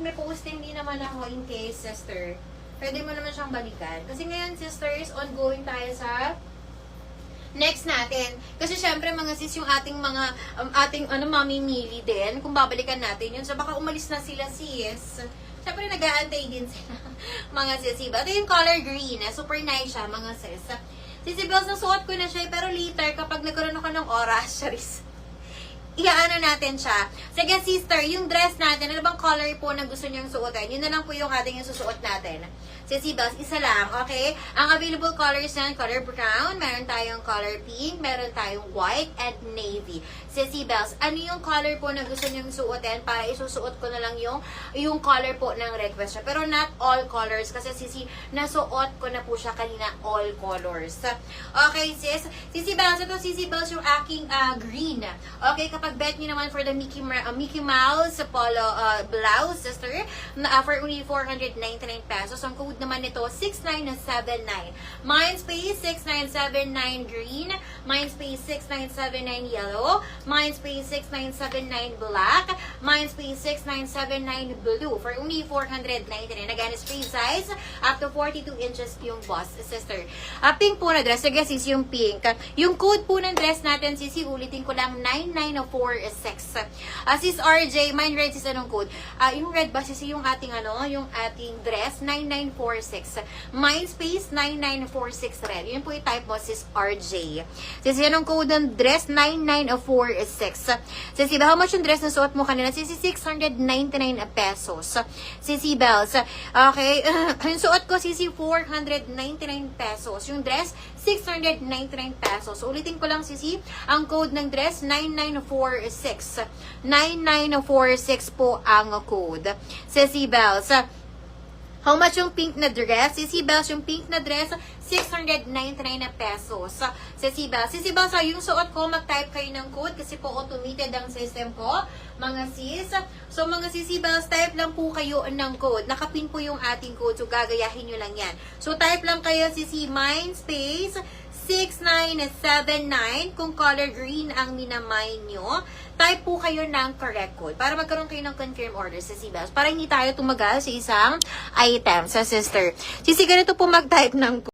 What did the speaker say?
may posting din naman ako in case, sister. Pwede mo naman siyang balikan. Kasi ngayon, sisters, ongoing tayo sa next natin. Kasi syempre, mga sis, yung ating mamimili din, kung babalikan natin yun. So, baka umalis na sila, sis. Syempre, nag-aantay din sila, mga sis. Ito yung color green. Super nice siya, mga sis. Sisi Bells, nasuot ko na siya, pero later, kapag nagkaroon ako ng oras, charis, iaano natin siya. Sige, sister, yung dress natin, ano bang color po na gusto niyong suotin? Yun na lang po yung ating yung susuot natin. Sisi Bells, isa lang, okay? Ang available colors yan, color brown, meron tayong color pink, meron tayong white, and navy. Sisi Bells, ano yung color po na gusto niyong suotin para isusuot ko na lang yung color po ng request niya. Pero not all colors, kasi Sisi, nasuot ko na po siya kanina, all colors. Okay, sis? Sisi Bells, ito Sisi Bells yung aking green. Okay, kapag bet niyo naman for the Mickey Mouse polo blouse, sister, for only 499 pesos. Ang code naman nito, 6979. Mindspace 6979 green, Mindspace 6979 yellow, Mindspace 6979 black, Mindspace 6979 blue for only 499. Again, free size up to 42 inches yung boss, sister. Pink po na dress. Sige, sis, yung pink. Yung code po ng dress natin, sisi, ulitin ko lang, 9946. Sis RJ, mine red, sis, anong code? Yung red ba, sisi, yung ating dress, 9946. Mindspace 9946 red. Yun po yung type mo, sis RJ. Sisi, anong code ng dress? 9946. Sisi, how much yung dress na suot mo kanina? Sisi, 699 pesos. Sisi Bells. Okay. Yung suot ko, sisi, 499 pesos. Yung dress, 699 pesos. So, ulitin ko lang, sisi, ang code ng dress, 9946. 9946 po ang code. Sisi Bells. How much yung pink na dress? Sisi Bells, yung pink na dress, 699 na pesos. Sisi Bells. Sisi Bells, yung suot ko, mag-type kayo ng code kasi po automated ang system ko, mga sis. So, mga Sisi Bells, type lang po kayo ng code. Nakapin po yung ating code, so gagayahin nyo lang yan. So, type lang kayo, Sisi, Mindspace 6979, kung color green ang minamine nyo, type po kayo ng correct code para magkaroon kayo ng confirm order sa Sisi Bells para hindi tayo tumagal sa isang item sa sister. Sisi, ganito po mag-type ng code.